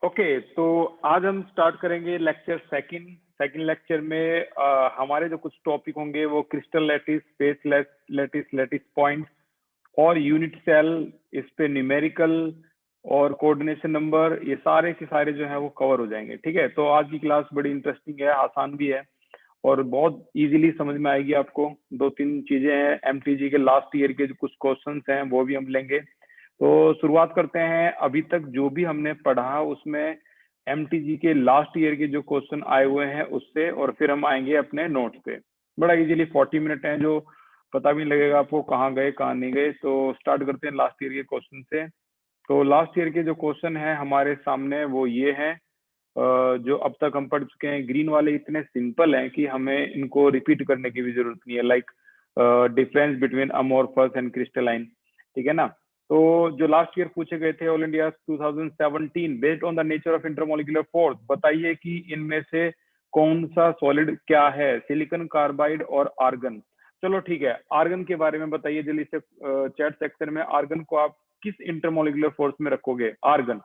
Okay, तो आज हम स्टार्ट करेंगे लेक्चर सेकंड लेक्चर में हमारे जो कुछ टॉपिक होंगे वो crystal lattice, space lattice, lattice point और यूनिट सेल, इस पे न्यूमेरिकल और कोऑर्डिनेशन नंबर, ये सारे के सारे जो है वो कवर हो जाएंगे। ठीक है, तो आज की क्लास बड़ी इंटरेस्टिंग है, आसान भी है और बहुत इजीली समझ में आएगी आपको। दो तीन चीजें हैं, एमटीजी के लास्ट ईयर के जो कुछ क्वेश्चंस हैं वो भी हम लेंगे। तो शुरुआत करते हैं। अभी तक जो भी हमने पढ़ा उसमें एमटीजी के लास्ट ईयर के जो क्वेश्चन आए हुए हैं उससे, और फिर हम आएंगे अपने नोट्स पे। बड़ा इजीली 40 मिनट है, जो पता भी नहीं लगेगा आपको कहाँ गए कहाँ नहीं गए। तो स्टार्ट करते हैं लास्ट ईयर के क्वेश्चन से। तो लास्ट ईयर के जो क्वेश्चन है हमारे सामने वो ये है, जो अब तक हम पढ़ चुके हैं। ग्रीन वाले इतने सिंपल हैं कि हमें इनको रिपीट करने की भी जरूरत नहीं है, like difference between amorphous and crystalline. ठीक है ना। तो जो लास्ट ईयर पूछे गए थे all India 2017, based on the nature of intermolecular force, बताइए कि इनमें से कौन सा सॉलिड क्या है, सिलिकॉन, कार्बाइड और आर्गन। चलो ठीक है, आर्गन के बारे में बताइए जल्दी से चैट सेक्शन में। आर्गन को आप किस इंटरमोलिकुलर फोर्स में रखोगे, आर्गन?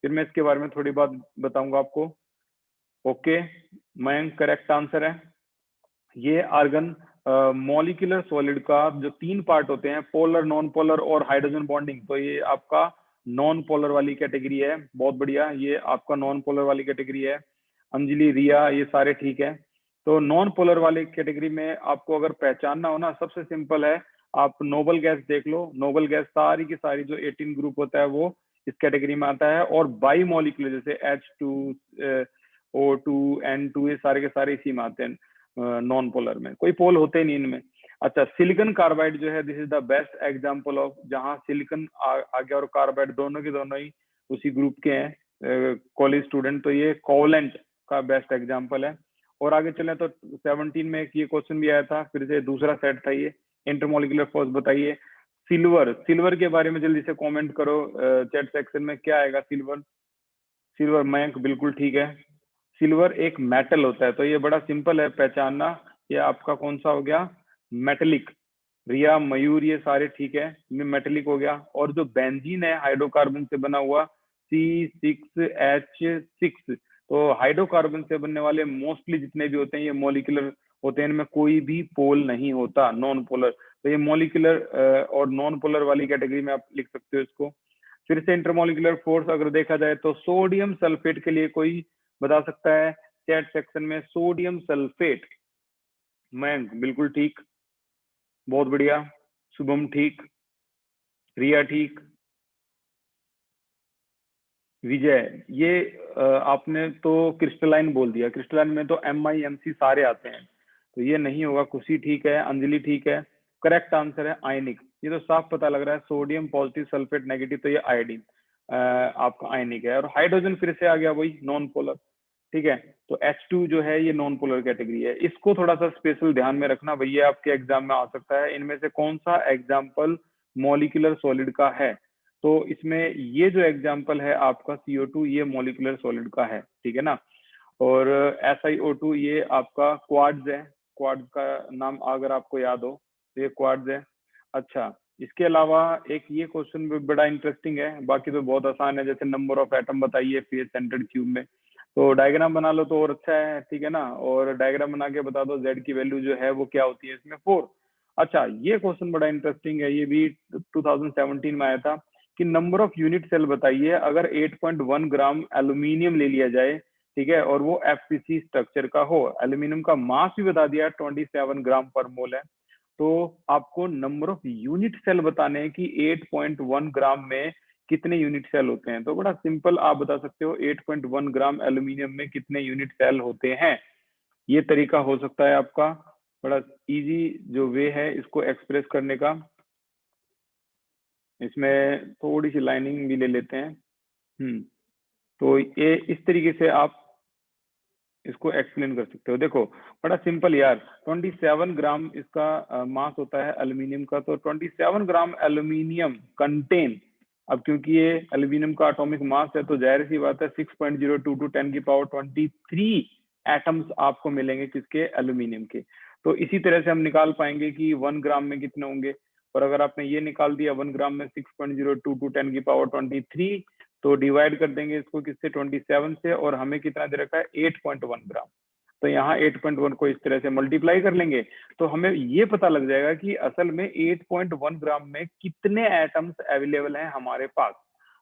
फिर मैं इसके बारे में थोड़ी बात बताऊंगा आपको। ओके, मयंक करेक्ट आंसर है। ये आर्गन मॉलिक्यूलर सॉलिड का जो तीन पार्ट होते हैं, पोलर, नॉन पोलर और हाइड्रोजन बॉन्डिंग, तो ये आपका नॉन पोलर वाली कैटेगरी है। बहुत बढ़िया, ये आपका नॉन पोलर वाली कैटेगरी है। अंजलि, रिया, ये सारे ठीक है। तो नॉन पोलर वाली कैटेगरी में आपको अगर पहचानना हो ना, सबसे सिंपल है, आप नोबल गैस देख लो। नोबल गैस सारी की सारी जो 18 ग्रुप होता है वो इस कैटेगरी में आता है। और बाई मॉलिक्यूलर जैसे H2, O2, N2, ये सारे के सारे इसी में आते हैं। नॉन पोलर में कोई पोल होते नहीं इनमें। अच्छा, सिलिकॉन कार्बाइड जो है, this is the best example of, जहां सिलिकॉन आ गया और कार्बाइड दोनों के दोनों ही उसी ग्रुप के हैं, कॉलेज स्टूडेंट। तो ये कोवलेंट का बेस्ट एग्जांपल है। और आगे चले तो 17 में एक ये क्वेश्चन भी आया था, फिर से दूसरा सेट था ये, इंटरमोलिकुलर फोर्स बताइए। सिल्वर, सिल्वर के बारे में जल्दी से कमेंट करो चैट सेक्शन में, क्या आएगा सिल्वर? सिल्वर, मयंक बिल्कुल ठीक है। सिल्वर एक मेटल होता है, तो ये बड़ा सिंपल है पहचानना। ये आपका कौन सा हो गया, मेटेलिक। रिया, मयूर, ये सारे ठीक है, ये मेटेलिक हो गया। और जो बेंजीन है हाइड्रोकार्बन से बना हुआ, C6H6, तो हाइड्रोकार्बन से बनने वाले मोस्टली जितने भी होते हैं ये मॉलिक्यूलर होते हैं, इनमें कोई भी पोल नहीं होता, नॉन पोलर। तो ये मॉलिक्यूलर और नॉन पोलर वाली कैटेगरी में आप लिख सकते हो इसको। फिर से इंटरमोलिकुलर फोर्स अगर देखा जाए तो सोडियम सल्फेट के लिए कोई बता सकता है चैट सेक्शन में? सोडियम सल्फेट, मयंक बिल्कुल ठीक, बहुत बढ़िया। शुभम ठीक, रिया ठीक, विजय, ये आपने तो क्रिस्टलाइन बोल दिया। क्रिस्टलाइन में तो MIMC सारे आते हैं, तो ये नहीं होगा। खुशी ठीक है, अंजलि ठीक है। करेक्ट आंसर है आयनिक। ये तो साफ पता लग रहा है, सोडियम पॉजिटिव, सल्फेट नेगेटिव, तो ये आयोडीन आपका आयनिक है। और हाइड्रोजन फिर से आ गया वही, नॉन पोलर। ठीक है, तो H2 जो है ये नॉन पोलर कैटेगरी है। इसको थोड़ा सा स्पेशल ध्यान में रखना भैया, आपके एग्जाम में आ सकता है। इनमें से कौन सा एग्जाम्पल मॉलिक्यूलर सॉलिड का है? तो इसमें ये जो एग्जाम्पल है आपका CO2, ये मॉलिक्यूलर सॉलिड का है। ठीक है ना। और SiO2 ये आपका क्वार्ट्ज है। क्वार्ट्ज का नाम अगर आपको याद हो तो ये क्वार्ट्ज है। अच्छा, इसके अलावा एक ये क्वेश्चन भी बड़ा इंटरेस्टिंग है, बाकी तो बहुत आसान है, जैसे नंबर ऑफ एटम बताइए फेस सेंटर्ड क्यूब में। तो डायग्राम बना लो तो और अच्छा है। ठीक है ना, और डायग्राम बना के बता दो Z की वैल्यू जो है वो क्या होती है इसमें, 4। अच्छा, ये क्वेश्चन बड़ा इंटरेस्टिंग है, ये भी 2017 में आया था कि नंबर ऑफ यूनिट सेल बताइए अगर 8.1 ग्राम एल्यूमिनियम ले लिया जाए, ठीक है, और वो FCC स्ट्रक्चर का हो। एल्यूमिनियम का मास भी बता दिया, 27 ग्राम पर मोल है। तो आपको नंबर ऑफ यूनिट सेल बताने हैं कि 8.1 ग्राम में कितने यूनिट सेल होते हैं। तो बड़ा सिंपल, आप बता सकते हो 8.1 ग्राम एल्यूमिनियम में कितने यूनिट सेल होते हैं। ये तरीका हो सकता है आपका, बड़ा इजी जो वे है इसको एक्सप्रेस करने का। इसमें थोड़ी सी लाइनिंग भी ले लेते हैं। तो ये इस तरीके से आप इसको एक्सप्लेन कर सकते हो। देखो बड़ा सिंपल यार, 27 ग्राम इसका मास होता है एल्यूमिनियम का। तो 27 ग्राम एल्यूमिनियम कंटेन, अब क्योंकि ये एल्यूमिनियम का एटॉमिक मास है तो जाहिर सी बात है 6.022 10 की पावर 23 एटम्स आपको मिलेंगे किसके, एल्यूमिनियम के। तो इसी तरह से हम निकाल पाएंगे कि 1 ग्राम में कितने होंगे। और अगर आपने ये निकाल दिया 1 ग्राम में 6.022 10 की पावर 23, तो डिवाइड कर देंगे इसको किससे, 27 से, और हमें कितना दे रखा है 8.1 ग्राम। तो यहाँ 8.1 को इस तरह से मल्टीप्लाई कर लेंगे तो हमें ये पता लग जाएगा कि असल में 8.1 ग्राम में कितने एटम्स अवेलेबल हैं हमारे पास।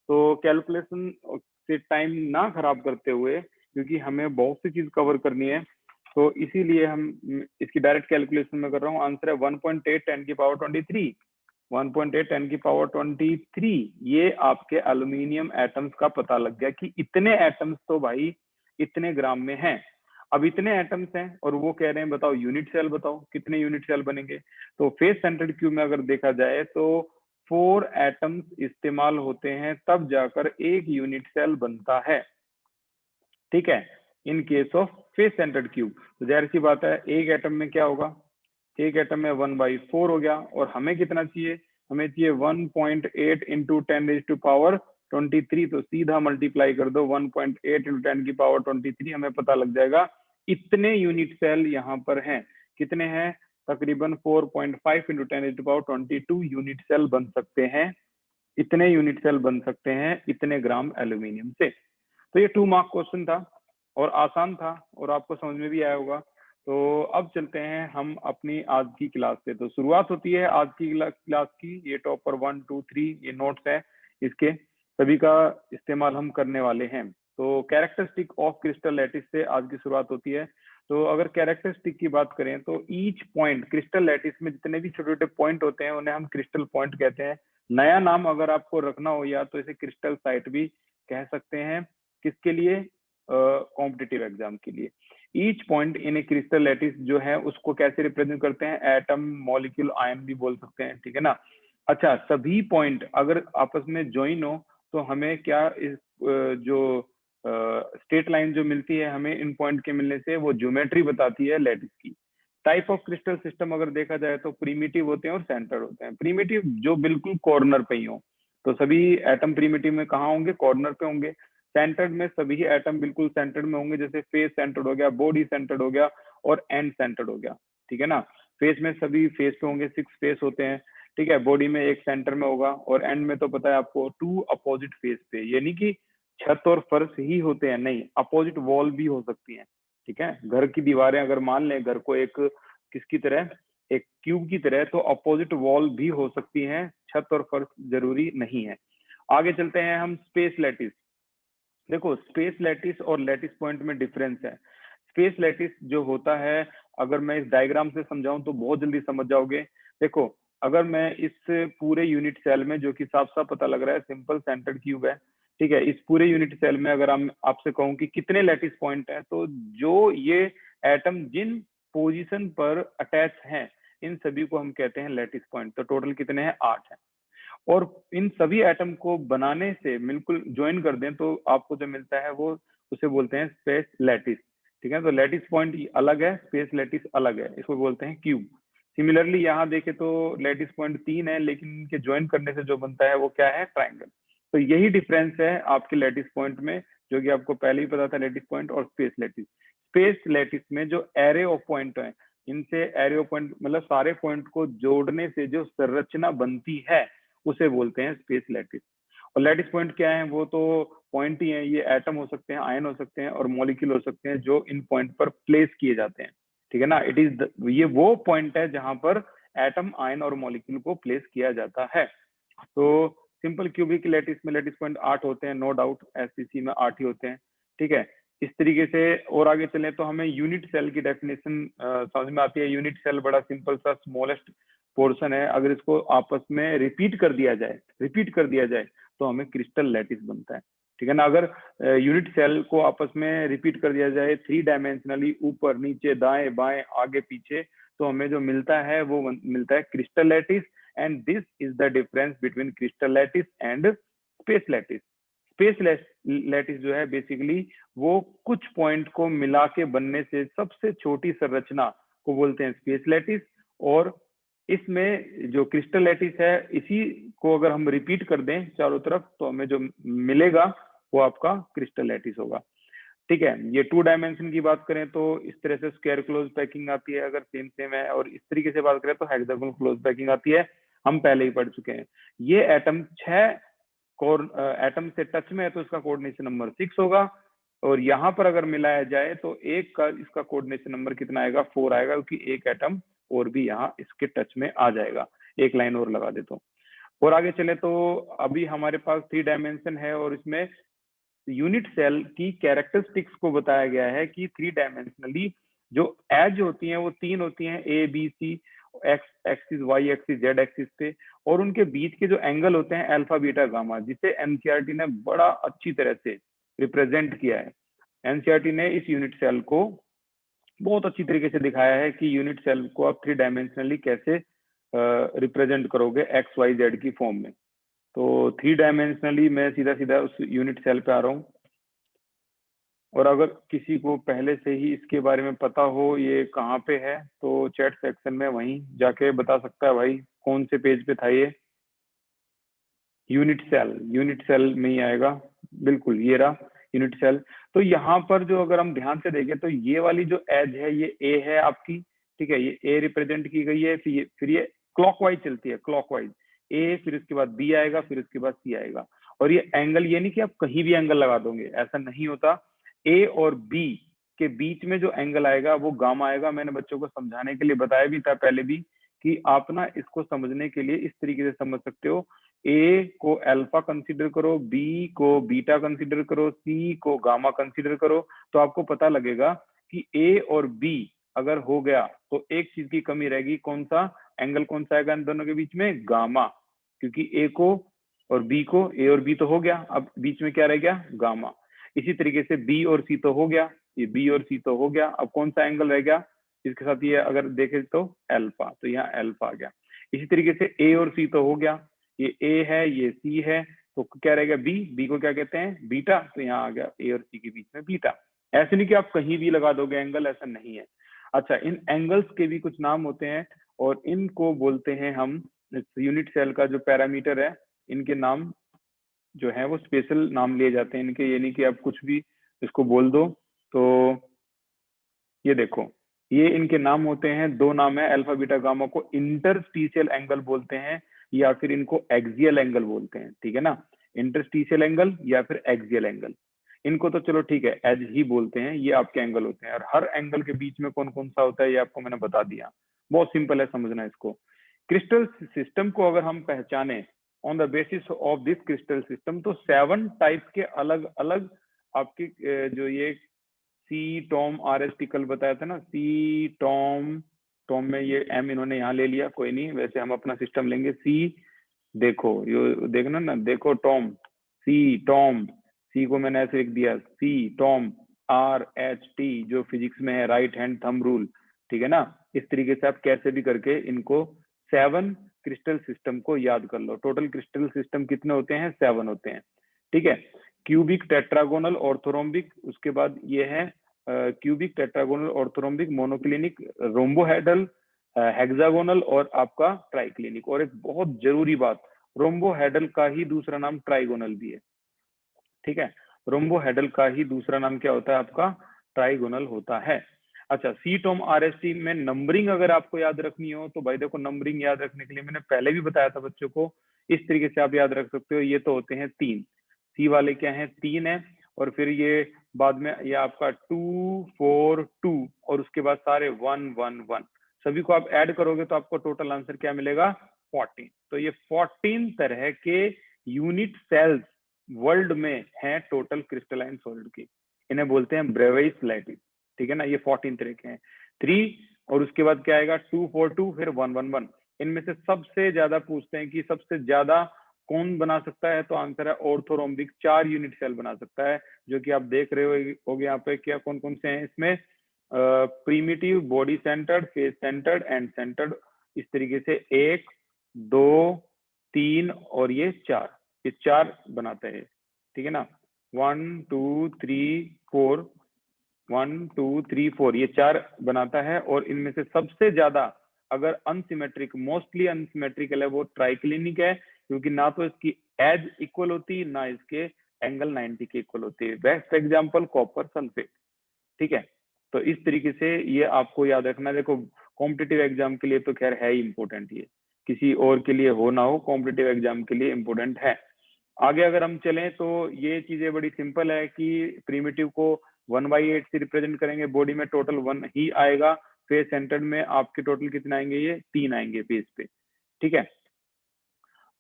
तो कैलकुलेशन से टाइम ना खराब करते हुए, क्योंकि हमें बहुत सी चीज कवर करनी है, तो इसीलिए हम इसकी डायरेक्ट कैलकुलेशन में कर रहा हूँ। आंसर है 1.8 10 की पावर 23। 1.8 10 की पावर 23, ये आपके एल्यूमिनियम एटम्स का पता लग गया कि इतने एटम्स तो भाई इतने ग्राम में हैं। अब इतने एटम्स हैं और वो कह रहे हैं बताओ यूनिट सेल बताओ कितने यूनिट सेल बनेंगे। तो फेस सेंटर्ड क्यूब में अगर देखा जाए तो 4 एटम्स इस्तेमाल होते हैं तब जाकर एक यूनिट सेल बनता है, ठीक है, in case of face centred cube. तो जाहिर सी बात है एक एटम में क्या होगा, एक एटम में 1/4 हो गया, और हमें कितना चाहिए, हमें चाहिए 1.8 इंटू 10⁻23। तो सीधा मल्टीप्लाई कर दो 1.8 इंटू 10 की पावर 23, हमें पता लग जाएगा इतने यूनिट सेल यहाँ पर हैं। कितने हैं, तकरीबन 4.5 इंटू 10⁻22 यूनिट सेल बन सकते हैं। इतने यूनिट सेल बन सकते हैं इतने ग्राम एल्यूमिनियम से। तो ये 2 मार्क क्वेश्चन था और आसान था और आपको समझ में भी आया होगा। तो अब चलते हैं हम अपनी आज की क्लास से। तो शुरुआत होती है आज की क्लास की। ये टॉपर 1 2 3 ये नोट्स है, इसके सभी का इस्तेमाल हम करने वाले हैं। तो कैरेक्टरिस्टिक ऑफ क्रिस्टल लैटिस से आज की शुरुआत होती है। तो अगर कैरेक्टरिस्टिक की बात करें तो ईच पॉइंट, क्रिस्टल लैटिस में जितने भी छोटे छोटे पॉइंट होते हैं उन्हें हम क्रिस्टल पॉइंट कहते हैं। नया नाम अगर आपको रखना हो या तो इसे क्रिस्टल साइट भी कह सकते हैं। किसके लिए, कॉम्पिटिटिव एग्जाम के लिए। Each point in A crystal lattice जो है उसको कैसे रिप्रेजेंट करते हैं, एटम, मॉलिक्यूल, आयन भी बोल सकते हैं, ठीक है ना। अच्छा, सभी पॉइंट अगर आपस में ज्वाइन हो तो हमें क्या, इस जो स्ट्रेट लाइन जो मिलती है हमें इन पॉइंट के मिलने से, वो ज्योमेट्री बताती है लैटिस की। टाइप ऑफ क्रिस्टल सिस्टम अगर देखा जाए तो प्रीमिटिव होते हैं और सेंटर होते हैं। प्रीमिटिव जो बिल्कुल कॉर्नर पे ही हो, तो सभी एटम प्रीमिटिव में कहाँ होंगे, कॉर्नर पे होंगे। सेंटर्ड में सभी एटम बिल्कुल सेंटर्ड में होंगे, जैसे फेस सेंटर्ड हो गया, बॉडी सेंटर्ड हो गया और एंड सेंटर्ड हो गया, ठीक है ना। फेस में सभी फेस पे होंगे, 6 फेस होते हैं, ठीक है। बॉडी में एक सेंटर में होगा और एंड में तो पता है आपको 2 अपोजिट फेस पे, यानी कि छत और फर्श ही होते हैं, नहीं, अपोजिट वॉल भी हो सकती है, ठीक है। घर की दीवारें अगर मान लें घर को एक किसकी तरह, एक क्यूब की तरह, तो अपोजिट वॉल भी हो सकती हैं, छत और फर्श जरूरी नहीं है। आगे चलते हैं हम स्पेस लैटिस। देखो स्पेस लैटिस और लैटिस पॉइंट में डिफरेंस है। स्पेस लैटिस जो होता है, अगर मैं इस डायग्राम से समझाऊं तो बहुत जल्दी समझ जाओगे। देखो अगर मैं इस पूरे यूनिट सेल में, जो कि साफ साफ पता लग रहा है सिंपल सेंटर्ड क्यूब है, ठीक है, इस पूरे यूनिट सेल में अगर हम आपसे कहूं कि कितने लैटिस पॉइंट हैं, तो जो ये एटम जिन पोजीशन पर अटैच हैं इन सभी को हम कहते हैं लैटिस पॉइंट। तो टोटल कितने हैं, 8 हैं। और इन सभी एटम को बनाने से बिल्कुल ज्वाइन कर दें तो आपको जो मिलता है वो उसे बोलते हैं स्पेस लैटिस, ठीक है। तो लैटिस पॉइंट अलग है, स्पेस लैटिस अलग है, इसको बोलते हैं क्यूब। सिमिलरली यहाँ देखे तो लैटिस पॉइंट 3 है, लेकिन इनके ज्वाइन करने से जो बनता है वो क्या है, ट्राइंगल। तो यही डिफरेंस है आपके लैटिस पॉइंट में, जो कि आपको पहले ही पता था, लैटिस पॉइंट और स्पेस लैटिस। स्पेस लैटिस में जो एरे ऑफ पॉइंट है, इनसे एरे ऑफ पॉइंट मतलब सारे पॉइंट को जोड़ने से जो संरचना बनती है उसे बोलते हैं स्पेस लैटिस। और लैटिस पॉइंट क्या है, वो तो पॉइंट ही है, ये एटम हो सकते हैं, आयन हो सकते हैं और मॉलिक्यूल हो सकते हैं जो इन पॉइंट पर प्लेस किए जाते हैं, ठीक है ना। इट इज ये वो पॉइंट है जहां पर एटम, आयन और मॉलिक्यूल को प्लेस किया जाता है। तो सिंपल क्यूबिक लैटिस में लैटिस पॉइंट 8 होते हैं, नो डाउट, एससीसी में 8 ही होते हैं, ठीक है। इस तरीके से और आगे चलें तो हमें यूनिट सेल की डेफिनेशन समझ में आती है। यूनिट सेल बड़ा सिंपल सा स्मॉलेस्ट पोर्शन है, अगर इसको आपस में रिपीट कर दिया जाए तो हमें क्रिस्टल लैटिस बनता है, ठीक है ना। अगर यूनिट सेल को आपस में रिपीट कर दिया जाए 3 डायमेंशनली, ऊपर नीचे दाएं बाएं आगे पीछे, तो हमें जो मिलता है वो मिलता है crystal lattice. And this is the difference between crystal lattice and space lattice. Space lattice जो है बेसिकली वो कुछ पॉइंट को मिला के बनने से सबसे छोटी संरचना को बोलते हैं स्पेस लैटिस। और इसमें जो क्रिस्टल लैटिस है, इसी को अगर हम रिपीट कर दें चारों तरफ तो हमें जो मिलेगा वो आपका क्रिस्टल लैटिस होगा, ठीक है। ये 2 डायमेंशन की बात करें तो इस तरह से स्क्वायर क्लोज पैकिंग आती है अगर सेम है, और इस तरीके से बात करें तो हेक्सागोनल क्लोज पैकिंग आती है, हम पहले ही पढ़ चुके हैं। ये एटम 6 एटम से टच में है तो इसका कोऑर्डिनेशन नंबर 6 होगा, और यहाँ पर अगर मिलाया जाए तो एक का इसका कोऑर्डिनेशन नंबर कितना आएगा, 4 आएगा, क्योंकि एक एटम और भी यहाँ इसके टच में आ जाएगा। एक लाइन और लगा देता हूँ और आगे चले तो अभी हमारे पास 3 डायमेंशन है और इसमें यूनिट सेल की कैरेक्टरिस्टिक्स को बताया गया है कि 3 डायमेंशनली जो एज होती हैं वो 3 होती हैं, A B C, X axis, Y axis, Z axis पे, और उनके बीच के जो एंगल होते हैं अल्फा बीटा गामा, जिसे एनसीईआरटी ने बड़ा अच्छी तरह से रिप्रेजेंट किया है। एनसीईआरटी ने इस यूनिट सेल को बहुत अच्छी तरीके से दिखाया है कि यूनिट सेल को आप 3 डायमेंशनली कैसे रिप्रेजेंट करोगे एक्स वाई जेड की फॉर्म में। तो 3 डायमेंशनली मैं सीधा सीधा उस यूनिट सेल पे आ रहा हूँ, और अगर किसी को पहले से ही इसके बारे में पता हो ये कहाँ पे है तो चैट सेक्शन में वहीं जाके बता सकता है भाई कौन से पेज पे था ये। यूनिट सेल में ही आएगा, बिल्कुल ये रहा यूनिट सेल। तो यहाँ पर जो अगर हम ध्यान से देखें तो ये वाली जो एज है ये ए है आपकी, ठीक है, ये ए रिप्रेजेंट की गई है, फिर ये क्लॉकवाइज चलती है, क्लॉकवाइज ए, फिर उसके बाद बी आएगा, फिर उसके बाद सी आएगा। और ये एंगल, ये नहीं कि आप कहीं भी एंगल लगा दोगे, ऐसा नहीं होता। ए और बी के बीच में जो एंगल आएगा वो गामा आएगा। मैंने बच्चों को समझाने के लिए बताया भी था पहले भी कि आप ना इसको समझने के लिए इस तरीके से समझ सकते हो, ए को अल्फा कंसीडर करो, बी को बीटा कंसीडर करो, सी को गामा कंसीडर करो, तो आपको पता लगेगा कि ए और बी अगर हो गया तो एक चीज की कमी रहेगी, कौन सा एंगल, कौन सा आएगा इन दोनों के बीच में, गामा, क्योंकि ए को और बी को, ए और बी तो हो गया, अब बीच में क्या रह गया, गामा। इसी तरीके से बी और सी तो हो गया, ये बी और सी तो हो गया, अब कौन सा एंगल रह गया इसके साथ, ये अगर देखें तो अल्फा, तो यहाँ अल्फा आ गया। इसी तरीके से ए और सी तो हो गया, ये ए है ये सी है, तो क्या रहेगा बी, बी को क्या कहते हैं, बीटा, तो यहाँ आ गया ए और सी के बीच में बीटा। ऐसे नहीं कि आप कहीं भी लगा दोगे एंगल, ऐसा नहीं है। अच्छा, इन एंगल्स के भी कुछ नाम होते हैं और इनको बोलते हैं हम, यूनिट सेल का जो पैरामीटर है, इनके नाम जो है वो स्पेशल नाम लिए जाते हैं इनके, ये नहीं कि आप कुछ भी इसको बोल दो। तो ये देखो, ये इनके नाम होते हैं, 2 नाम है, अल्फा बीटा गामा को इंटरस्टीशियल एंगल बोलते हैं या फिर इनको एक्सियल एंगल बोलते हैं, ठीक है ना, इंटरस्टीशियल एंगल या फिर एक्सियल एंगल। इनको तो चलो ठीक है एज ही बोलते हैं, ये आपके एंगल होते हैं। और हर एंगल के बीच में कौन कौन सा होता है ये आपको मैंने बता दिया, बहुत सिंपल है समझना इसको। क्रिस्टल सिस्टम को अगर हम पहचाने on the basis of this crystal system, तो 7 टाइप के अलग अलग आपके जो ये सी टॉम आर एस टी कल बताया था ना, सी टॉम, टॉम में ये एम इन्होंने यहाँ ले लिया, कोई नहीं, वैसे हम अपना सिस्टम लेंगे। सी, देखो ये देखना ना, देखो टॉम, सी टॉम, सी को मैंने ऐसे लिख दिया, सी टॉम आर एच टी, जो फिजिक्स में है राइट हैंड थंब रूल, ठीक है ना। इस तरीके से आप कैसे भी करके इनको 7 क्रिस्टल सिस्टम को याद कर लो। टोटल क्रिस्टल सिस्टम कितने होते हैं, 7 होते हैं, ठीक है। क्यूबिक, टेट्रागोनल, ऑर्थोरोम्बिक, उसके बाद ये है cubic, tetragonal, orthorhombic, monoclinic, rhombohedral, hexagonal और आपका ट्राइक्लिनिक। और एक बहुत जरूरी बात, रोम्बोहेड्रल का ही दूसरा नाम ट्राइगोनल भी है, ठीक है। रोम्बोहेड्रल का ही दूसरा नाम क्या होता है आपका, ट्राइगोनल होता है। अच्छा, सी टॉम आर एस टी में नंबरिंग अगर आपको याद रखनी हो तो भाई देखो, नंबरिंग याद रखने के लिए मैंने पहले भी बताया था बच्चों को, इस तरीके से आप याद रख सकते हो। ये तो होते हैं 3, सी वाले क्या है, 3 है, और फिर ये बाद में ये आपका 2 4 2 और उसके बाद सारे 1 1 1, सभी को आप ऐड करोगे तो आपको टोटल आंसर क्या मिलेगा, 14। तो ये 14 तरह के यूनिट सेल्स वर्ल्ड में है टोटल क्रिस्टलाइन सॉलिड की, इन्हें बोलते हैं ब्रेविस लैटिस, ठीक है ना। ये 14 तरह के हैं, 3 और उसके बाद क्या आएगा 2 4 2 फिर 1 1 1। इनमें से सबसे ज्यादा पूछते हैं कि सबसे ज्यादा कौन बना सकता है, तो आंसर है ऑर्थोरोम्बिक, 4 यूनिट सेल बना सकता है, जो कि आप देख रहे होगे यहाँ पे क्या कौन कौन से हैं इसमें, primitive, body centred, face centred, and centred, इस तरीके से 1 2 3 और ये 4, ये 4 बनाते हैं, ठीक है ना। 1 2 3 4, 1 2 3 4 ये 4 बनाता है। और इनमें से सबसे ज्यादा अगर अनसिमेट्रिक, मोस्टली अनसिमेट्रिकल है वो ट्राइक्लिनिक है, क्योंकि ना तो इसकी एज इक्वल होती ना इसके एंगल 90 के इक्वल होती है। बेस्ट एग्जांपल कॉपर सल्फेट, ठीक है। तो इस तरीके से ये आपको याद रखना। देखो कॉम्पिटिटिव एग्जाम के लिए तो खैर है ही इंपॉर्टेंट, ये किसी और के लिए हो ना हो, कॉम्पिटिटिव एग्जाम के लिए इंपॉर्टेंट है। आगे अगर हम चलें तो ये चीजें बड़ी सिंपल है कि प्रीमिटिव को 1/8 से रिप्रेजेंट करेंगे, बॉडी में टोटल 1 ही आएगा, फेस सेंटर्ड में आपके टोटल कितने आएंगे, ये 3 आएंगे फेस पे, ठीक है।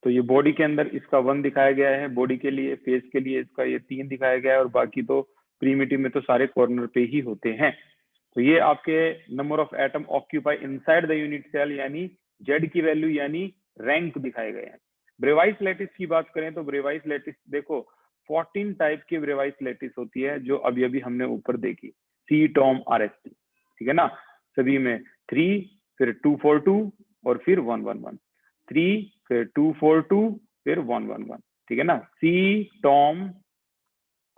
तो ये बॉडी के अंदर इसका 1 दिखाया गया है बॉडी के लिए, फेस के लिए इसका ये 3 दिखाया गया है, और बाकी तो प्रीमिटिव में तो सारे कॉर्नर पे ही होते हैं। तो ये आपके number of atom occupy inside the unit cell यानी जेड की वैल्यू यानी रैंक दिखाए गए हैं। ब्रेवाइस लैटिस की बात करें तो ब्रेवाइस लैटिस देखो 14 टाइप की ब्रेवाइस लैटिस होती है जो अभी अभी हमने ऊपर देखी, सी टॉम आर एस टी, ठीक है ना। सभी में 3 फिर 242 और फिर 111, 3 फिर 242 फिर 111, ठीक है ना। सी टॉम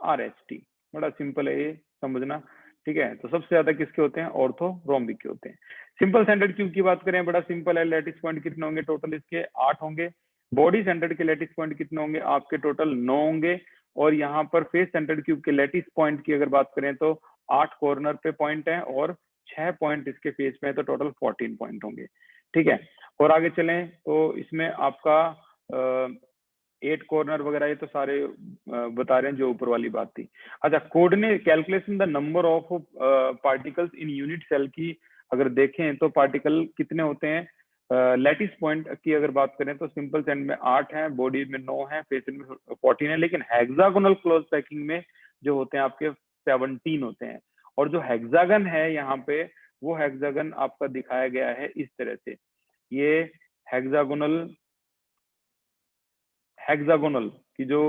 आर एस टी, बड़ा सिंपल है ये समझना, ठीक है। तो सबसे ज्यादा किसके होते हैं, ऑर्थो रोम्बिक के होते हैं। सिंपल सेंटर्ड क्यूब की बात करें, बड़ा सिंपल है, लैटिस पॉइंट कितने होंगे, टोटल इसके 8 होंगे। बॉडी सेंटर्ड के लैटिस पॉइंट कितने होंगे, आपके टोटल 9 होंगे। और यहाँ पर फेस सेंटर्ड क्यूब के लैटिस पॉइंट की अगर बात करें तो 8 कॉर्नर पे पॉइंट है और 6 पॉइंट इसके फेस में है, तो टोटल 14 पॉइंट होंगे, ठीक है। और आगे चलें तो इसमें आपका 8 कॉर्नर वगैरह ये तो सारे बता रहे हैं जो ऊपर वाली बात थी। अच्छा, coordinate calculation the number of particles in unit cell की अगर देखें तो पार्टिकल कितने होते हैं, लैटिस पॉइंट की अगर बात करें तो सिंपल सेंड में 8 है, बॉडी में 9 है, फेस में 14 है, लेकिन हेक्सागोनल क्लोज पैकिंग में जो होते हैं आपके 17 होते हैं। और जो हेक्सागन है यहाँ पे वो हेक्सागन आपका दिखाया गया है इस तरह से, ये हेक्सागोनल की जो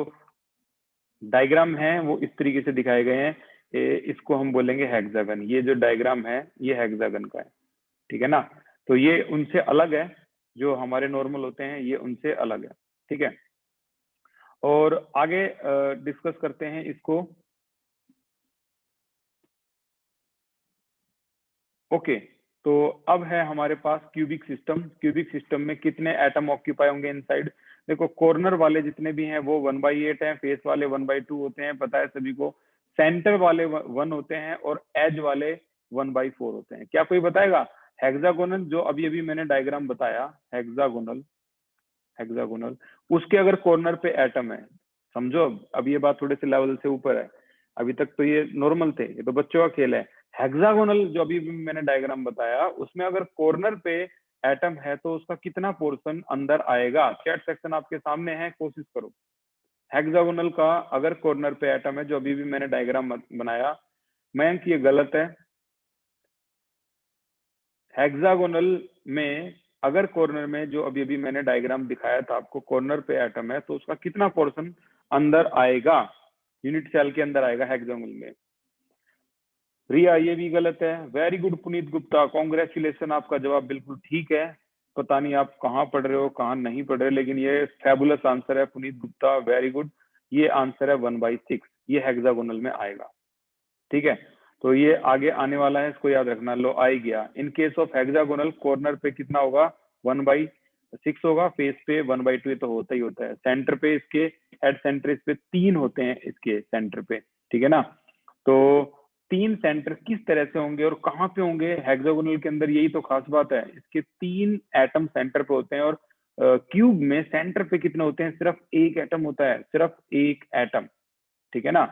डायग्राम है वो इस तरीके से दिखाए गए हैं, इसको हम बोलेंगे हेक्सागन। ये जो डायग्राम है ये हेक्सागन का है, ठीक है ना। तो ये उनसे अलग है, जो हमारे नॉर्मल होते हैं ये उनसे अलग है, ठीक है। और आगे डिस्कस करते हैं इसको। ओके, तो अब है हमारे पास क्यूबिक सिस्टम। क्यूबिक सिस्टम में कितने एटम ऑक्यूपाई होंगे इनसाइड, देखो कॉर्नर वाले जितने भी हैं वो 1/8 हैं, फेस वाले 1/2 होते हैं, पता है सभी को। सेंटर वाले 1 होते हैं और एज वाले 1/4 होते हैं। क्या कोई बताएगा हेक्सागोनल, जो अभी अभी मैंने डायग्राम बताया हेक्सागोनल उसके अगर कॉर्नर पे एटम है, समझो अब ये बात थोड़े से लेवल से ऊपर है, अभी तक तो ये नॉर्मल थे, ये तो बच्चों का खेल है। हेक्सागोनल जो अभी मैंने डायग्राम बताया उसमें अगर कॉर्नर पे एटम है तो उसका कितना पोर्शन अंदर आएगा, चैट सेक्शन आपके सामने है, कोशिश करो। हेक्सागोनल का अगर कॉर्नर पे एटम है, जो अभी भी मैंने डायग्राम बनाया, मयंक ये गलत है। हेक्सागोनल में अगर कॉर्नर में जो अभी अभी मैंने डायग्राम दिखाया था आपको, कॉर्नर पे एटम है तो उसका कितना पोर्शन अंदर आएगा, यूनिट सेल के अंदर आएगा हेक्सागोनल में। रिया ये भी गलत है। Very good Puneet Gupta, congratulation, आपका जवाब बिल्कुल ठीक है। पता नहीं आप कहाँ पढ़ रहे हो कहाँ नहीं पढ़ रहे, लेकिन ये फैबुलस आंसर है पुनीत गुप्ता, वेरी गुड। ये आंसर है 1/6, ये हेक्सागोनल में आएगा, ठीक है। तो ये आगे आने वाला है, इसको याद रखना। लो आ ही गया। In case of hexagonal corner पे कितना होगा, 1/6 होगा, फेस पे 1/2 तो होता ही होता है। सेंटर पे इसके हेड सेंटर इस पे 3 होते हैं इसके सेंटर पे, ठीक है ना। तो 3 सेंटर किस तरह से होंगे और कहाँ पे होंगे हेक्सागोनल के अंदर, यही तो खास बात है। इसके 3 एटम सेंटर पे होते हैं और क्यूब में सेंटर पे कितने होते हैं, सिर्फ एक एटम होता है, सिर्फ एक एटम, ठीक है ना।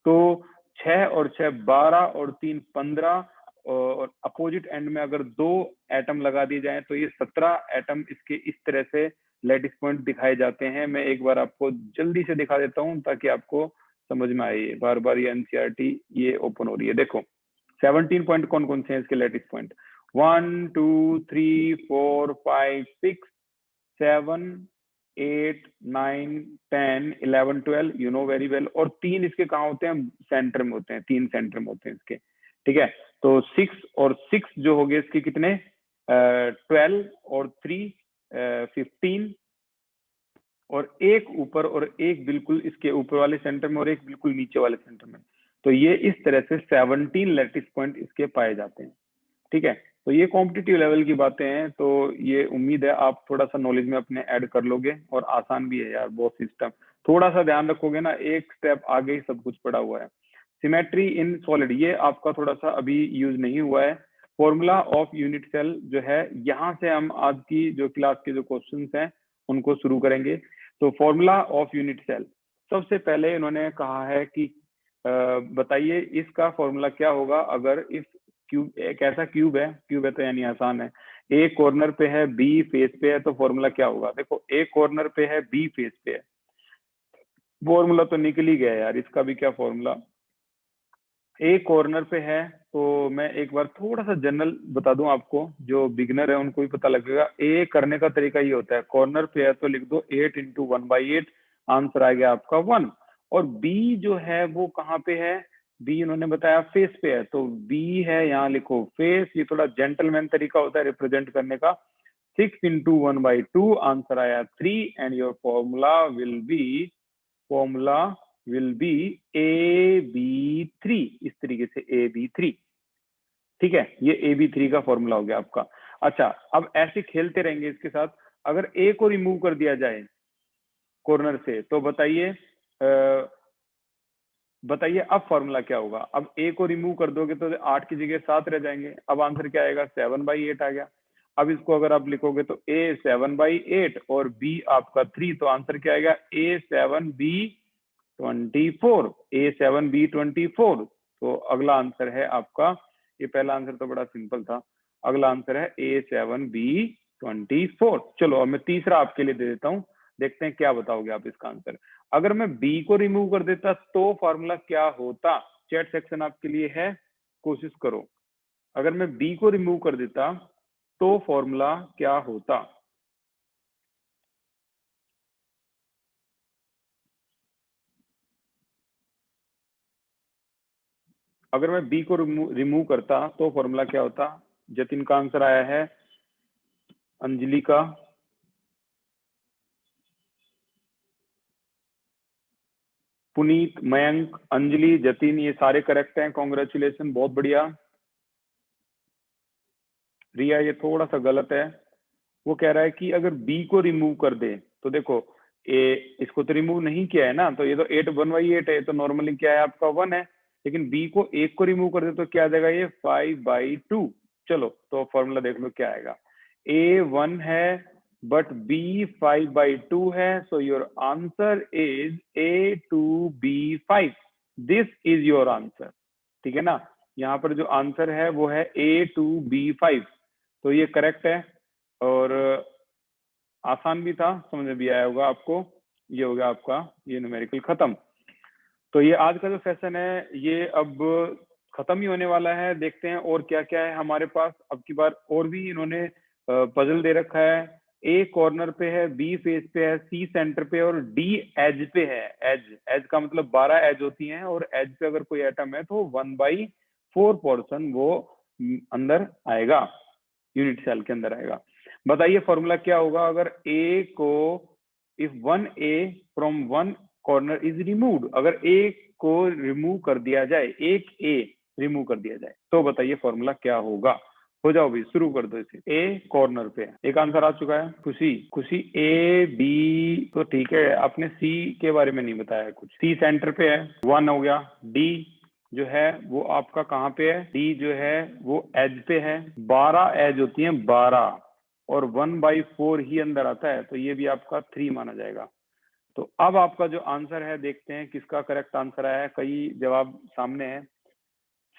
तो 6 और 6 12 और 3 15 और अपोजिट एंड में अगर 2 एटम लगा दिए जाए तो ये 17 एटम इसके इस तरह से लैटिस पॉइंट दिखाए जाते हैं। मैं एक बार आपको जल्दी से दिखा देता हूं ताकि आपको समझ में आए। बार बार ये एनसीईआरटी ये ओपन हो रही है। देखो 17 पॉइंट कौन कौन से हैं इसके lattice point, 1 2 3 4 5 6 7 8 9 10 11 12, you know very well. और 3 इसके कहाँ होते हैं, सेंटर में होते हैं, 3 सेंटर में होते हैं इसके, ठीक है। तो 6 और 6 जो हो गए इसके कितने, 12 और 3 15 और एक ऊपर और एक बिल्कुल इसके ऊपर वाले सेंटर में और एक बिल्कुल नीचे वाले सेंटर में। तो ये इस तरह से 17 लैटिस पॉइंट इसके पाए जाते हैं, ठीक है। तो ये कॉम्पिटिटिव लेवल की बातें हैं, तो ये उम्मीद है आप थोड़ा सा नॉलेज में अपने ऐड कर लोगे। और आसान भी है यार बहुत सिस्टम, थोड़ा सा ध्यान रखोगे ना, एक स्टेप आगे ही सब कुछ पड़ा हुआ है। सिमेट्री इन सॉलिड, ये आपका थोड़ा सा अभी यूज नहीं हुआ है। फॉर्मूला ऑफ यूनिट सेल जो है, यहाँ से हम आज की जो क्लास के जो क्वेश्चंस हैं उनको शुरू करेंगे। तो फॉर्मूला ऑफ यूनिट सेल, सबसे पहले इन्होंने कहा है कि बताइए इसका फॉर्मूला क्या होगा अगर इस क्यूब, एक ऐसा क्यूब है तो यानी आसान है, ए कॉर्नर पे है, बी फेस पे है, तो फॉर्मूला क्या होगा? देखो ए कॉर्नर पे है, बी फेस पे है, फॉर्मूला तो निकल ही गया यार, इसका भी क्या फॉर्मूला? ए कॉर्नर पे है तो मैं एक बार थोड़ा सा जनरल बता दूं आपको, जो बिगनर है उनको भी पता लगेगा। ए करने का तरीका ये होता है, कॉर्नर पे है तो लिख दो 8 इंटू 1/8, आंसर आ गया आपका 1। और बी जो है वो कहाँ पे है? बी इन्होंने बताया फेस पे है, तो बी है यहाँ लिखो फेस, ये थोड़ा जेंटलमैन तरीका होता है रिप्रेजेंट करने का। 6 इंटू 1/2, आंसर आया 3 and your formula will be AB3, इस तरीके से AB3। ठीक है, ये AB3 का फॉर्मूला हो गया आपका। अच्छा, अब ऐसे खेलते रहेंगे इसके साथ। अगर ए को रिमूव कर दिया जाए कॉर्नर से तो बताइए अब फॉर्मूला क्या होगा? अब ए को रिमूव कर दोगे तो 8 की जगह 7 रह जाएंगे, अब आंसर क्या आएगा? 7/8 आ गया। अब इसको अगर आप लिखोगे तो ए 7/8 और बी आपका 3, तो आंसर क्या आएगा? A7B24, A7B24। तो अगला आंसर है आपका, ये पहला आंसर तो बड़ा सिंपल था, अगला आंसर है A7B24। चलो अब मैं तीसरा आपके लिए दे देता हूं, देखते हैं क्या बताओगे आप इसका आंसर। अगर मैं बी को रिमूव कर देता तो फॉर्मूला क्या होता? चैट सेक्शन आपके लिए है, कोशिश करो। अगर मैं बी को रिमूव कर देता तो फॉर्मूला क्या होता? अगर मैं बी को रिमूव करता तो फॉर्मूला क्या होता? जतिन का आंसर आया है, अंजलि का, पुनीत, मयंक, अंजलि, जतिन, ये सारे करेक्ट हैं, कॉन्ग्रेचुलेशन, बहुत बढ़िया। रिया ये थोड़ा सा गलत है, वो कह रहा है कि अगर बी को रिमूव कर दे तो देखो ए, इसको तो रिमूव नहीं किया है ना, तो ये तो 1/8 है, तो नॉर्मली क्या है आपका 1 है, लेकिन बी को एक को रिमूव कर दे तो क्या आ जाएगा? ये 5/2। चलो तो फॉर्मूला देख लो क्या आएगा। ए 1 है बट बी 5/2 है, so your answer is A2B5। This is your answer, ठीक है ना? यहाँ पर जो आंसर है वो है A2B5, तो ये करेक्ट है और आसान भी था, समझ में भी आया होगा आपको। ये हो गया आपका ये न्यूमेरिकल खत्म। तो ये आज का जो सेशन है ये अब खत्म ही होने वाला है। देखते हैं और क्या क्या है हमारे पास अब की बार। और भी इन्होंने पजल दे रखा है। ए कॉर्नर पे है, बी फेस पे है, सी सेंटर पे और डी एज पे है। एज, एज का मतलब 12 एज होती हैं और एज पे अगर कोई एटम है तो 1/4 पोर्शन वो अंदर आएगा, यूनिट सेल के अंदर आएगा। बताइए फॉर्मूला क्या होगा अगर ए को, if 1A from 1 corner is removed, अगर ए को रिमूव कर दिया जाए, एक ए रिमूव कर दिया जाए, तो बताइए फॉर्मूला क्या होगा? हो जाओ भी, शुरू कर दो इसे। ए कॉर्नर पे एक आंसर आ चुका है, खुशी, खुशी AB तो ठीक है, आपने सी के बारे में नहीं बताया कुछ। सी सेंटर पे है, 1 हो गया। डी जो है वो आपका कहाँ पे है? डी जो है वो एज पे है, 12 एज होती हैं, 12 और 1/4 ही अंदर आता है, तो ये भी आपका 3 माना जाएगा। तो अब आपका जो आंसर है देखते हैं किसका करेक्ट आंसर आया है। कई जवाब सामने है।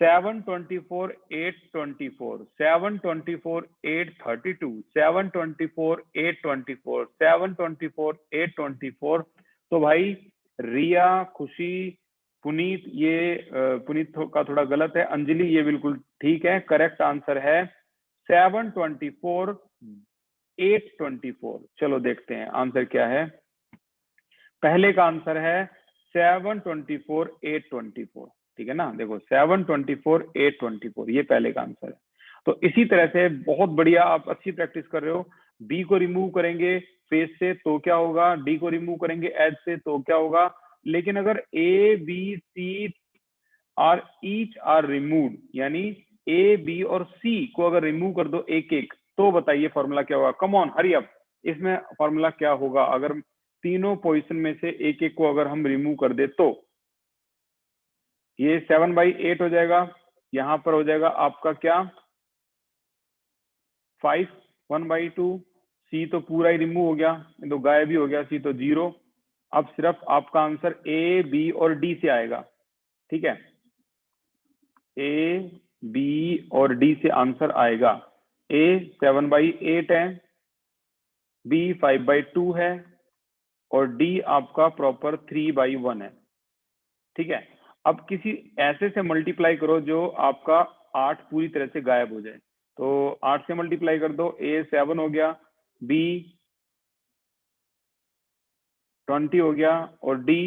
724 824, 724 832, 724 824, 724 824। तो भाई रिया, खुशी, पुनीत, ये पुनीत का थोड़ा गलत है, अंजलि ये बिल्कुल ठीक है, करेक्ट आंसर है 724 824। चलो देखते हैं आंसर क्या है। पहले का आंसर है 724 824, ठीक है ना? देखो 724 824 ये पहले का आंसर है। तो इसी तरह से बहुत बढ़िया, आप अच्छी प्रैक्टिस कर रहे हो। बी को रिमूव करेंगे फेस से तो क्या होगा, डी को रिमूव करेंगे एज से तो क्या होगा, लेकिन अगर A B C are each are removed, यानी ए बी और सी को अगर रिमूव कर दो एक एक, तो बताइए फॉर्मूला क्या होगा? कम ऑन हरी अप, इसमें फॉर्मूला क्या होगा अगर तीनों पोजीशन में से एक एक को अगर हम रिमूव कर दे तो? ये 7/8 हो जाएगा, यहां पर हो जाएगा आपका क्या 5, 1/2, सी तो पूरा ही रिमूव हो गया, तो गायब ही हो गया, सी तो 0। अब सिर्फ आपका आंसर ए, बी और डी से आएगा, ठीक है। ए, बी और डी से आंसर आएगा। ए 7/8 है, बी 5/2 है, और डी आपका प्रॉपर 3/1 है, ठीक है। अब किसी ऐसे से मल्टीप्लाई करो जो आपका 8 पूरी तरह से गायब हो जाए। तो 8 से मल्टीप्लाई कर दो, ए 7 हो गया, बी 20 हो गया, और डी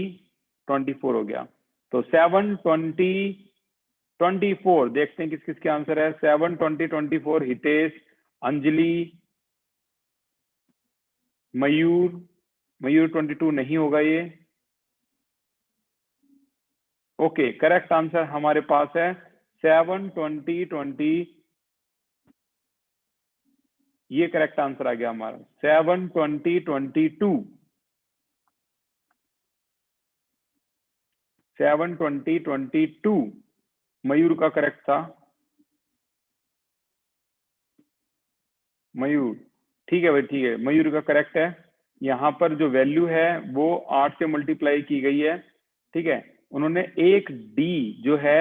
24 हो गया। तो 7, 20, 24 देखते हैं किस किस के आंसर है। 7, 20, 24 हितेश, अंजलि, मयूर। मयूर 22 नहीं होगा ये। ओके, करेक्ट आंसर हमारे पास है 7, 20, 20। ये करेक्ट आंसर आ गया हमारा 7, 20, 22। 7, 20, 22 मयूर का करेक्ट था। मयूर, ठीक है भाई, ठीक है, मयूर का करेक्ट है। यहाँ पर जो वैल्यू है वो 8 से मल्टीप्लाई की गई है, ठीक है। उन्होंने एक डी जो है,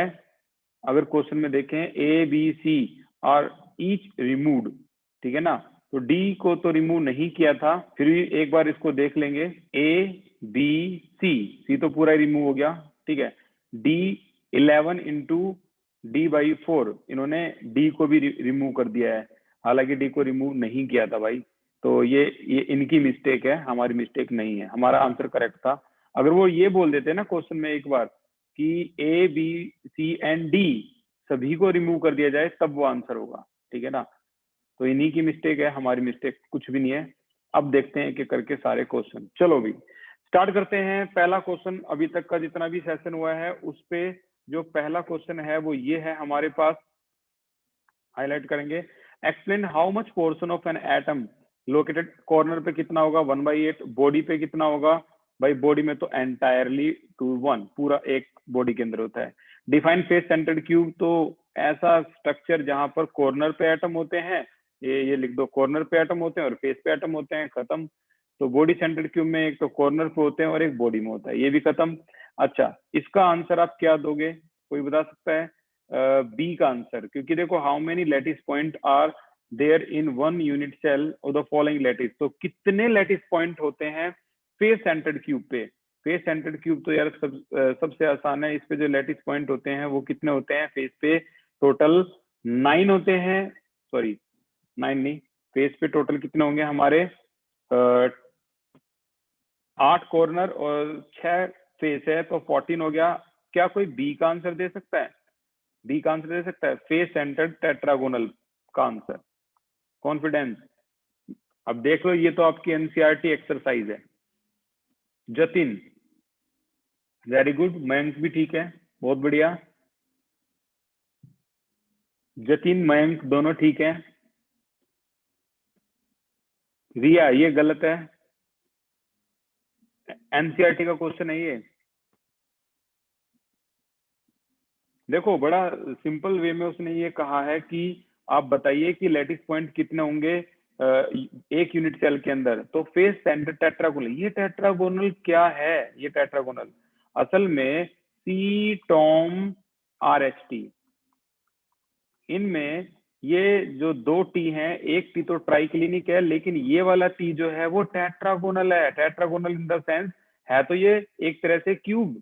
अगर क्वेश्चन में देखें, ए, बी, सी और ईच रिमूव्ड, ठीक है ना। तो डी को तो रिमूव नहीं किया था, फिर भी एक बार इसको देख लेंगे। ए, बी, सी, सी तो पूरा रिमूव हो गया, ठीक है। डी 11 इंटू D/4, इन्होंने डी को भी रिमूव कर दिया है, हालांकि डी को रिमूव नहीं किया था भाई। तो ये इनकी मिस्टेक है, हमारी मिस्टेक नहीं है, हमारा आंसर करेक्ट था। अगर वो ये बोल देते ना क्वेश्चन में एक बार कि ए, बी, सी एंड डी सभी को रिमूव कर दिया जाए, तब वो आंसर होगा, ठीक है ना। तो इन्हीं की मिस्टेक है, हमारी मिस्टेक कुछ भी नहीं है। अब देखते हैं एक करके सारे क्वेश्चन। चलो भी स्टार्ट करते हैं। पहला क्वेश्चन, अभी तक का जितना भी सेशन हुआ है उस पे जो पहला क्वेश्चन है वो ये है हमारे पास, हाईलाइट करेंगे। Explain how much portion of an atom located, corner पे कितना होगा 1/8, बॉडी पे कितना होगा भाई, बॉडी में तो एंटायरली 2/1, पूरा एक बॉडी के अंदर होता है। डिफाइन फेस सेंटर्ड क्यूब, तो ऐसा स्ट्रक्चर जहां पर कॉर्नर पे एटम होते हैं, ये लिख दो, कॉर्नर पे एटम होते हैं और फेस पे एटम होते हैं, खत्म। तो बॉडी सेंटर्ड क्यूब में एक तो कॉर्नर पे होते हैं और एक बॉडी में होता है, ये भी खत्म। अच्छा, इसका आंसर आप क्या दोगे, कोई बता सकता है? बी का आंसर, क्योंकि देखो how many lattice point are there in one unit cell of the following lattice, तो कितने लैटिस पॉइंट होते हैं फेस सेंटर्ड क्यूब पे। फेस सेंटर्ड क्यूब तो यार सबसे आसान है, इस पे जो लैटिस पॉइंट होते हैं वो कितने होते हैं फेस पे, टोटल 9 होते हैं, सॉरी 9 नहीं, फेस पे टोटल कितने होंगे हमारे 8 कॉर्नर और 6 फेस है, तो 14 हो गया। क्या कोई बी का आंसर दे सकता है? बी का आंसर दे सकता है, फेस सेंटर्ड टेट्रागोनल का आंसर, कॉन्फिडेंस। अब देख लो, ये तो आपकी एनसीईआरटी एक्सरसाइज है। जतिन, वेरी गुड, मयंक भी ठीक है, बहुत बढ़िया। जतिन, मयंक दोनों ठीक है। रिया, ये गलत है, एनसीईआरटी का क्वेश्चन है ये। देखो बड़ा सिंपल वे में उसने ये कहा है कि आप बताइए कि लैटिस पॉइंट कितने होंगे एक यूनिट सेल के अंदर, तो फेस सेंटर टेट्रागोनल, ये टेट्रागोनल क्या है, ये टेट्रागोनल असल में सी, टॉम, RHT, इनमें ये जो 2 टी हैं, एक टी तो ट्राइक्लिनिक है, लेकिन ये वाला टी जो है वो टेट्रागोनल है। टेट्रागोनल इन द सेंस है तो ये एक तरह से क्यूब,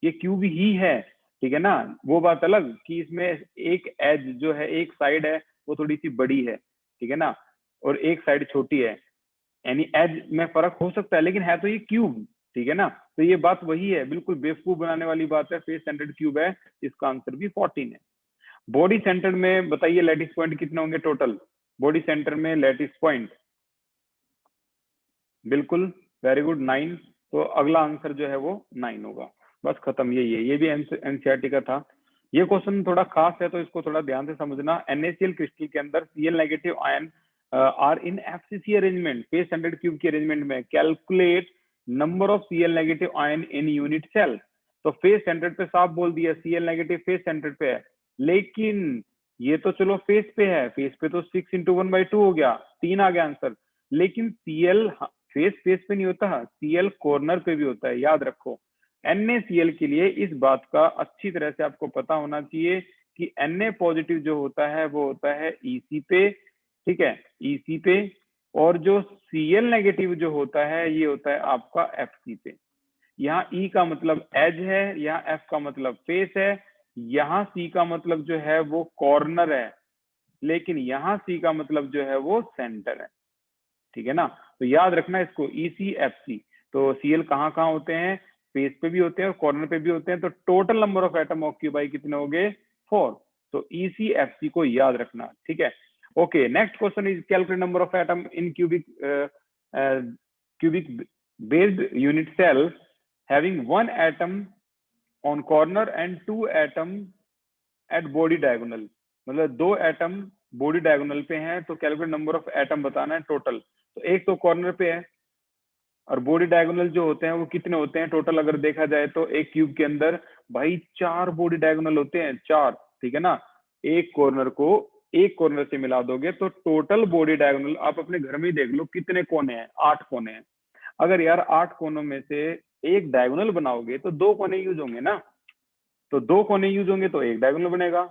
ये क्यूब ही है, ठीक है ना। वो बात अलग कि इसमें एक एज जो है, एक साइड है वो थोड़ी सी बड़ी है, ठीक है ना, और एक साइड छोटी है, यानी एज में फर्क हो सकता है, लेकिन है तो ये क्यूब, ठीक है ना। तो ये बात वही है, बिल्कुल बेवकूफ बनाने वाली बात है, फेस सेंटर्ड क्यूब है, इसका आंसर भी 14 है। बॉडी सेंटर में बताइए लैटिस पॉइंट कितने होंगे टोटल, बॉडी सेंटर में लैटिस पॉइंट, बिल्कुल, वेरी गुड, 9। तो अगला आंसर जो है वो 9 होगा, बस खत्म, यही है। ये भी एनसीईआरटी का था। ये क्वेश्चन थोड़ा खास है तो इसको थोड़ा ध्यान से समझना। NaCl क्रिस्टल के अंदर Cl negative ion are in FCC arrangement, face centred cube की अरेंजमेंट में, calculate number of Cl negative ion in unit cell. तो फेस सेंटर्ड पे साफ बोल दिया, Cl नेगेटिव फेस सेंटर्ड पे है, लेकिन ये तो चलो फेस पे है, फेस पे तो 6 × 1/2 हो गया, 3 आ गया आंसर। लेकिन Cl फेस फेस पे नहीं होता, Cl कॉर्नर पे भी होता है, याद रखो। NaCl के लिए इस बात का अच्छी तरह से आपको पता होना चाहिए कि Na पॉजिटिव जो होता है वो होता है EC पे, ठीक है, EC पे, और जो Cl नेगेटिव जो होता है ये होता है आपका FC पे। यहाँ E का मतलब एज है, यहाँ F का मतलब फेस है, यहाँ C का मतलब जो है वो कॉर्नर है, लेकिन यहाँ C का मतलब जो है वो सेंटर है, ठीक है ना। तो याद रखना इसको, EC FC। तो Cl कहाँ कहाँ होते हैं, फेस पे भी होते हैं और कॉर्नर पे भी होते हैं। तो total number of atom occupy कितने हो गए, 4। तो EC FC को याद रखना, ठीक है। Okay, next question is calculate number of atom in cubic based unit cell having one atom on corner and 2 atom at body diagonal। मतलब 2 एटम बॉडी डायगोनल पे हैं, तो कैलकुलेट नंबर ऑफ एटम बताना है टोटल। तो एक तो corner पे है, और बॉडी डायगोनल जो होते हैं वो कितने होते हैं टोटल, अगर देखा जाए तो एक क्यूब के अंदर भाई 4 बॉडी डायगोनल होते हैं, 4, ठीक है ना। एक कॉर्नर को एक कॉर्नर से मिला दोगे तो टोटल बॉडी डायगोनल आप अपने घर में ही देख लो कितने कोने हैं, 8 कोने हैं। अगर यार 8 कोनों में से एक डायगोनल बनाओगे तो 2 कोने यूज होंगे ना, तो 2 कोने यूज होंगे तो एक डायगोनल बनेगा,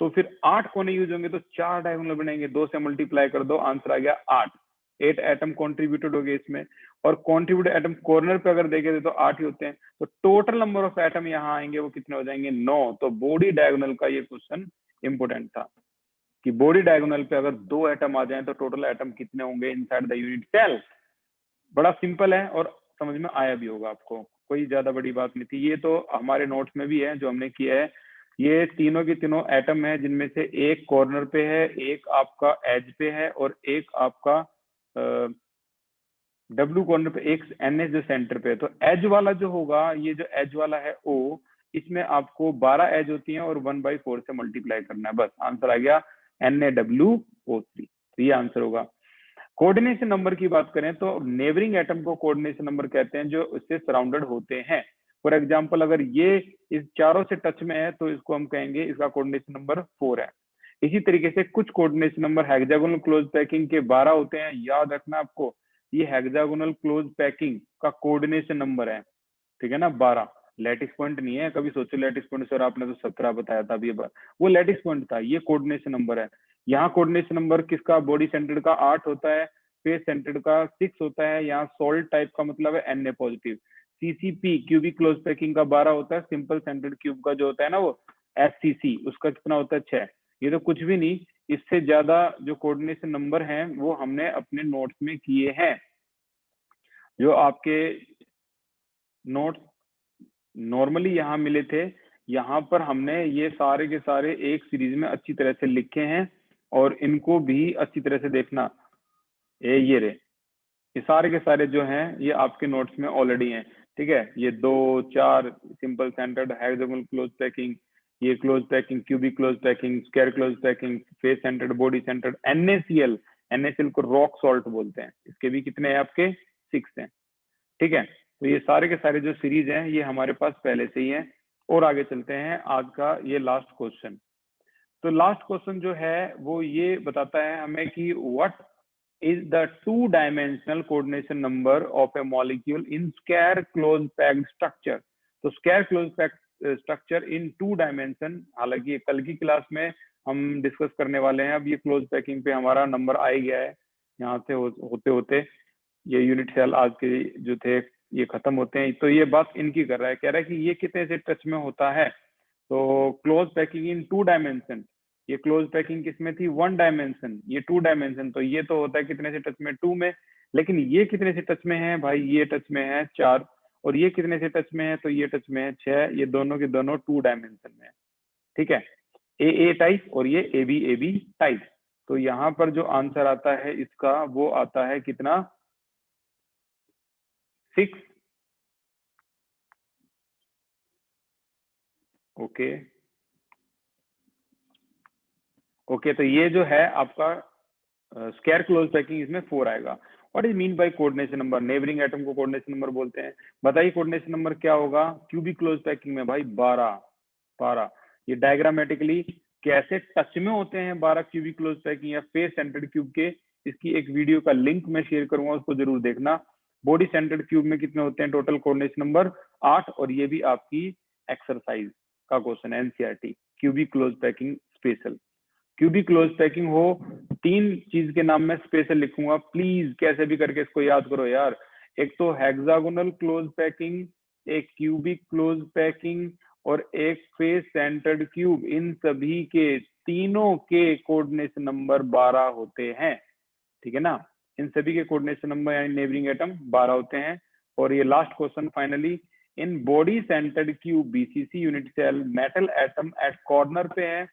तो फिर 8 कोने यूज होंगे तो 4 डायगोनल बनेंगे। 2 से मल्टीप्लाई कर दो, आंसर आ गया 8 एटम कॉन्ट्रीब्यूटेड हो गए इसमें। और कॉन्ट्रीब्यूटेड एटम कॉर्नर पे अगर देखे तो 8 ही होते हैं, तो टोटल नंबर ऑफ एटम यहाँ आएंगे वो कितने हो जाएंगे, 9। तो बॉडी डायगोनल का ये क्वेश्चन इंपोर्टेंट था कि बॉडी डायगोनल पे अगर 2 एटम आ जाए तो टोटल एटम कितने होंगे इनसाइड द यूनिट सेल। बड़ा सिंपल है और समझ में आया भी होगा आपको, कोई ज्यादा बड़ी बात नहीं थी। ये तो हमारे नोट्स में भी है जो हमने किया है। ये तीनों की तीनों एटम है जिनमें से एक कॉर्नर पे है, एक आपका एज पे है, और एक आपका डब्ल्यू कॉर्नर पे, एक NH जो सेंटर पे है। तो एज वाला जो होगा, ये जो एज वाला है O, इसमें आपको 12 एज होती हैं और 1/4 से मल्टीप्लाई करना है, बस आंसर आ गया NaWO3। तो ये आंसर होगा। कोऑर्डिनेशन नंबर की बात करें तो नेबरिंग एटम को कोऑर्डिनेशन नंबर कहते हैं जो उससे सराउंडेड होते हैं। फॉर एग्जांपल अगर ये इस चारों से टच में है तो इसको हम कहेंगे इसका कोऑर्डिनेशन नंबर 4 है। इसी तरीके से कुछ coordination number hexagonal close packing के 12 होते हैं, याद रखना आपको, ये हेक्सागोनल क्लोज पैकिंग का कोऑर्डिनेशन नंबर है, ठीक है ना, 12। लैटिस पॉइंट नहीं है, कभी सोचो लैटिस पॉइंट सर आपने तो 17 बताया था अभी, वो लैटिस पॉइंट था, ये कोऑर्डिनेशन नंबर है। यहाँ कोऑर्डिनेशन नंबर किसका, बॉडी सेंटर्ड का 8 होता है, फेस सेंटर्ड का 6 होता है। यहाँ सॉल्ट टाइप का मतलब है Na positive. CCP cubic close packing का 12 होता है। सिंपल सेंटर्ड क्यूब का जो होता है ना वो SCC, उसका कितना होता है, 6। ये तो कुछ भी नहीं, इससे ज्यादा जो कोऑर्डिनेशन नंबर हैं वो हमने अपने नोट्स में किए हैं। जो आपके नोट्स नॉर्मली यहाँ मिले थे, यहाँ पर हमने ये सारे के सारे एक सीरीज में अच्छी तरह से लिखे हैं, और इनको भी अच्छी तरह से देखना। ये रे, ये सारे के सारे जो हैं ये आपके नोट्स में ऑलरेडी हैं, ठीक है। ये 2, 4 simple centred, hexagonal close packing, ये close packing, cubic close packing, square close packing, face centred, body centred, NaCl को रॉक सॉल्ट बोलते हैं, इसके भी कितने हैं आपके, 6 हैं, ठीक है। तो ये सारे के सारे जो सीरीज हैं ये हमारे पास पहले से ही हैं। और आगे चलते हैं, आज का ये लास्ट क्वेश्चन। तो लास्ट क्वेश्चन जो है वो ये बताता है हमें कि what is the 2-dimensional coordination number of a molecule in square closed packed structure। तो square closed packed structure in 2 dimension, हालांकि कल की क्लास में हम डिस्कस करने वाले हैं। अब ये क्लोज पैकिंग पे हमारा नंबर आ गया है, यहाँ से होते होते ये यूनिट सेल आज के जो थे ये खत्म होते हैं। तो ये बात इनकी कर रहा है, कह रहा है कि ये कितने से टच में होता है। तो क्लोज पैकिंग इन 2 डायमेंशन, ये क्लोज पैकिंग किसमें थी, 1 डायमेंशन, ये 2 डायमेंशन। तो ये तो होता है कितने से टच में, 2 में। लेकिन ये कितने से टच में है भाई, ये टच में है 4, और ये कितने से टच में है, तो ये टच में है 6। ये दोनों के दोनों 2 डायमेंशन में है, ठीक है। AA टाइप और ये AB टाइप। तो यहाँ पर जो आंसर आता है इसका वो आता है कितना, 6। ओके, तो ये जो है आपका स्क्वायर क्लोज पैकिंग, इसमें 4 आएगा। What is mean by coordination number, neighbouring atom को कोऑर्डिनेशन नंबर बोलते हैं। बताइए कोऑर्डिनेशन नंबर क्या होगा क्यूबिक क्लोज पैकिंग में भाई, 12। ये डायग्रामेटिकली कैसे टच में होते हैं 12 क्यूबिक क्लोज पैकिंग या फेस सेंटर्ड क्यूब के, इसकी एक वीडियो का लिंक मैं शेयर करूंगा, उसको जरूर देखना। बॉडी सेंटर्ड क्यूब में कितने होते हैं टोटल कोऑर्डिनेशन नंबर 8, और ये भी आपकी एक्सरसाइज का क्वेश्चन है NCERT cubic close packing special. Cubic close packing हो, 3 चीज के नाम में स्पेशल लिखूंगा, प्लीज कैसे भी करके इसको याद करो यार। एक तो हेक्सागोनल क्लोज पैकिंग, एक क्यूबिक क्लोज पैकिंग और एक फेस सेंटर्ड क्यूब। इन सभी के तीनों के कोऑर्डिनेशन नंबर 12 होते हैं, ठीक है ना। इन सभी के कोऑर्डिनेशन नंबर यानी नेबरिंग एटम 12 होते हैं। और ये last question finally, in body centred cube BCC unit cell metal atom at corner पे है,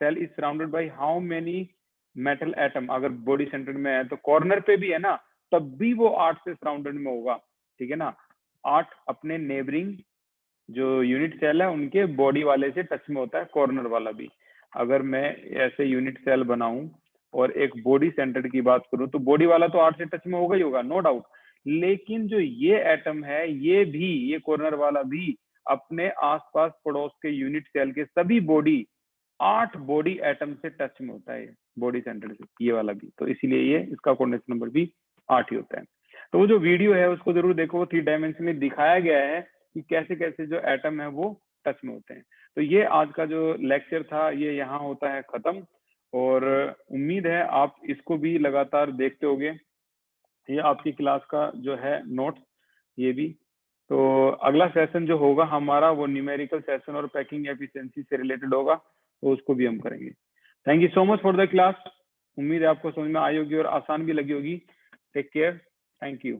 cell is surrounded by how many metal atom. अगर बॉडी सेंटर्ड में है तो कॉर्नर पे भी है ना, तब भी वो 8 से सराउंडेड में होगा, ठीक है ना। 8 अपने नेबरिंग जो यूनिट सेल है उनके बॉडी वाले से टच में होता है, कॉर्नर वाला भी। अगर मैं ऐसे यूनिट सेल बनाऊं और एक बॉडी सेंटर्ड की बात करूं तो बॉडी वाला तो 8 से टच में होगा ही होगा, नो डाउट। लेकिन जो ये एटम है ये भी, ये कॉर्नर वाला भी अपने आसपास पड़ोस के यूनिट सेल के सभी बॉडी 8 बॉडी एटम से टच में होता है, बॉडी सेंटर्ड से ये वाला भी। तो इसीलिए ये इसका कोऑर्डिनेशन नंबर भी 8 ही होता है। तो वो जो वीडियो है उसको जरूर देखो, 3 डायमेंशन में दिखाया गया है कि कैसे कैसे जो एटम है वो टच में होते हैं। तो ये आज का जो लेक्चर था ये यहाँ होता है खत्म, और उम्मीद है आप इसको भी लगातार देखते होगे। ये आपकी क्लास का जो है नोट्स ये भी। तो अगला सेशन जो होगा हमारा वो न्यूमेरिकल सेशन और पैकिंग एफिशिएंसी से रिलेटेड होगा, तो उसको भी हम करेंगे। Thank you so much for the class. उम्मीद है आपको समझ में आई होगी और आसान भी लगी होगी। Take care, thank you.